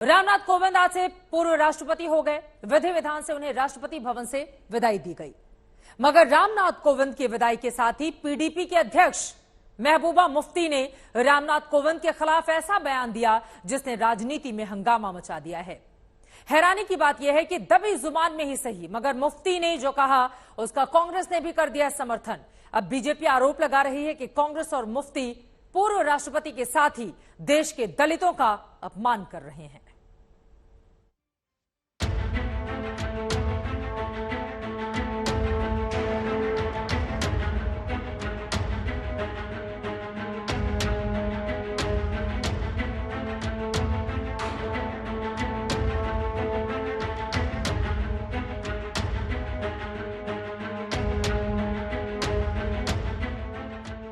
रामनाथ कोविंद आज से पूर्व राष्ट्रपति हो गए। विधि विधान से उन्हें राष्ट्रपति भवन से विदाई दी गई। मगर रामनाथ कोविंद की विदाई के साथ ही पीडीपी के अध्यक्ष महबूबा मुफ्ती ने रामनाथ कोविंद के खिलाफ ऐसा बयान दिया जिसने राजनीति में हंगामा मचा दिया है। हैरानी की बात यह है कि दबी जुबान में ही सही, मगर मुफ्ती ने जो कहा उसका कांग्रेस ने भी कर दिया समर्थन। अब बीजेपी आरोप लगा रही है कि कांग्रेस और मुफ्ती पूर्व राष्ट्रपति के साथ ही देश के दलितों का अपमान कर रहे हैं।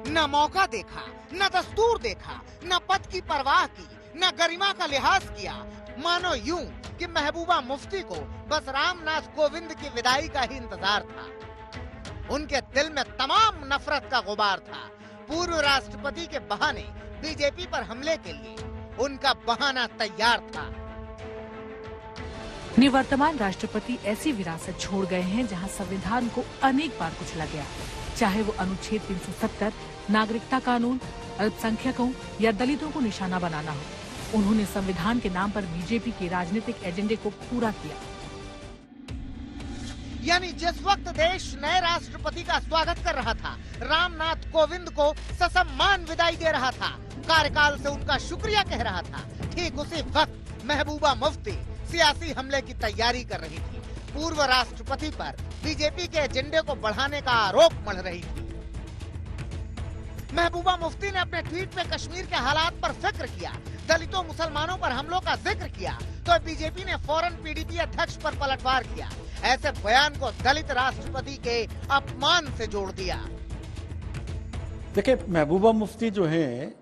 न मौका देखा, न दस्तूर देखा, न पद की परवाह की, न गरिमा का लिहाज किया। मानो यूं कि महबूबा मुफ्ती को बस रामनाथ कोविंद की विदाई का ही इंतजार था। उनके दिल में तमाम नफरत का गुबार था। पूर्व राष्ट्रपति के बहाने बीजेपी पर हमले के लिए उनका बहाना तैयार था। निवर्तमान राष्ट्रपति ऐसी विरासत छोड़ गए हैं जहां संविधान को अनेक बार कुचला गया, चाहे वो अनुच्छेद 370, नागरिकता कानून, अल्पसंख्यकों या दलितों को निशाना बनाना हो। उन्होंने संविधान के नाम पर बीजेपी के राजनीतिक एजेंडे को पूरा किया। यानी जिस वक्त देश नए राष्ट्रपति का स्वागत कर रहा था, रामनाथ कोविंद को ससम्मान विदाई दे रहा था, कार्यकाल से उनका शुक्रिया कह रहा था, ठीक उसी वक्त महबूबा मुफ्ती सियासी हमले की तैयारी कर रही थी। पूर्व राष्ट्रपति पर बीजेपी के एजेंडे को बढ़ाने का आरोप मढ़ रही थी। महबूबा मुफ्ती ने अपने ट्वीट में कश्मीर के हालात पर जिक्र किया, दलितों मुसलमानों पर हमलों का जिक्र किया, तो बीजेपी ने फौरन पीडीपी अध्यक्ष पर पलटवार किया। ऐसे बयान को दलित राष्ट्रपति के अपमान से जोड़ दिया। देखिए, महबूबा मुफ्ती जो हैं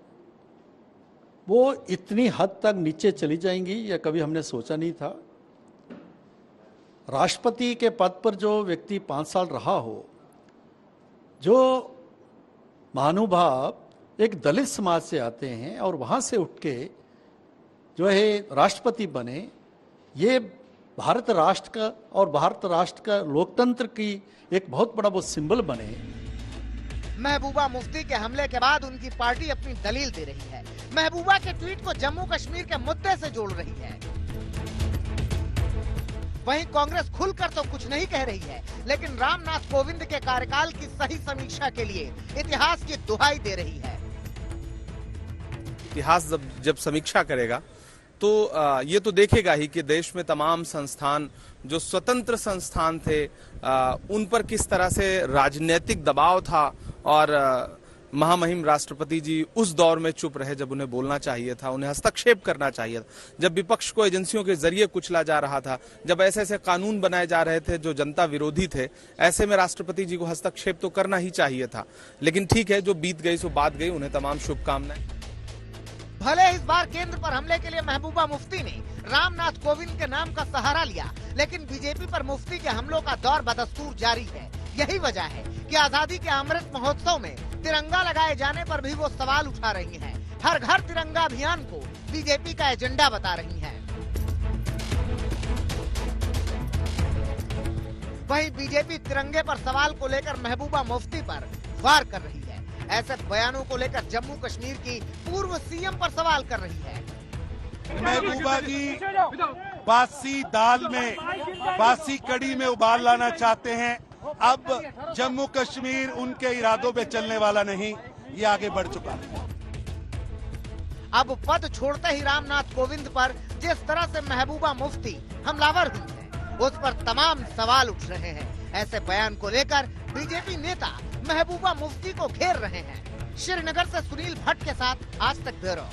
वो इतनी हद तक नीचे चली जाएंगी या कभी हमने सोचा नहीं था। राष्ट्रपति के पद पर जो व्यक्ति 5 साल रहा हो, जो महानुभाव एक दलित समाज से आते हैं और वहां से उठ के जो है राष्ट्रपति बने, ये भारत राष्ट्र का और भारत राष्ट्र का लोकतंत्र की एक बहुत बड़ा वो सिंबल बने। महबूबा मुफ्ती के हमले के बाद उनकी पार्टी अपनी दलील दे रही है। महबूबा के ट्वीट को जम्मू कश्मीर के मुद्दे से जोड़ रही है। वहीं कांग्रेस खुलकर तो कुछ नहीं कह रही है, लेकिन रामनाथ कोविंद के कार्यकाल की सही समीक्षा के लिए इतिहास की दुहाई दे रही है। इतिहास जब समीक्षा करेगा तो ये तो देखेगा ही कि देश में तमाम संस्थान जो स्वतंत्र संस्थान थे उन पर किस तरह से राजनीतिक दबाव था और महामहिम राष्ट्रपति जी उस दौर में चुप रहे जब उन्हें बोलना चाहिए था, उन्हें हस्तक्षेप करना चाहिए था, जब विपक्ष को एजेंसियों के जरिए कुचला जा रहा था, जब ऐसे ऐसे कानून बनाए जा रहे थे जो जनता विरोधी थे, ऐसे में राष्ट्रपति जी को हस्तक्षेप तो करना ही चाहिए था। लेकिन ठीक है, जो बीत गई सो बात गई। उन्हें तमाम शुभकामनाएं। भले इस बार केंद्र पर हमले के लिए महबूबा मुफ्ती ने रामनाथ कोविंद के नाम का सहारा लिया, लेकिन बीजेपी पर मुफ्ती के हमलों का दौर बदस्तूर जारी है। यही वजह है कि आजादी के अमृत महोत्सव में तिरंगा लगाए जाने पर भी वो सवाल उठा रही हैं। हर घर तिरंगा अभियान को बीजेपी का एजेंडा बता रही हैं। वहीं बीजेपी तिरंगे पर सवाल को लेकर महबूबा मुफ्ती पर वार कर रही है। ऐसे बयानों को लेकर जम्मू कश्मीर की पूर्व सीएम पर सवाल कर रही है। महबूबा जी बासी दाल में, बासी कड़ी में उबाल लाना चाहते हैं। अब जम्मू कश्मीर उनके इरादों पे चलने वाला नहीं, ये आगे बढ़ चुका है। अब पद छोड़ते ही रामनाथ कोविंद पर जिस तरह से महबूबा मुफ्ती हमलावर हुई है, उस पर तमाम सवाल उठ रहे हैं। ऐसे बयान को लेकर बीजेपी नेता महबूबा मुफ्ती को घेर रहे हैं। श्रीनगर से सुनील भट्ट के साथ आज तक ब्यूरो।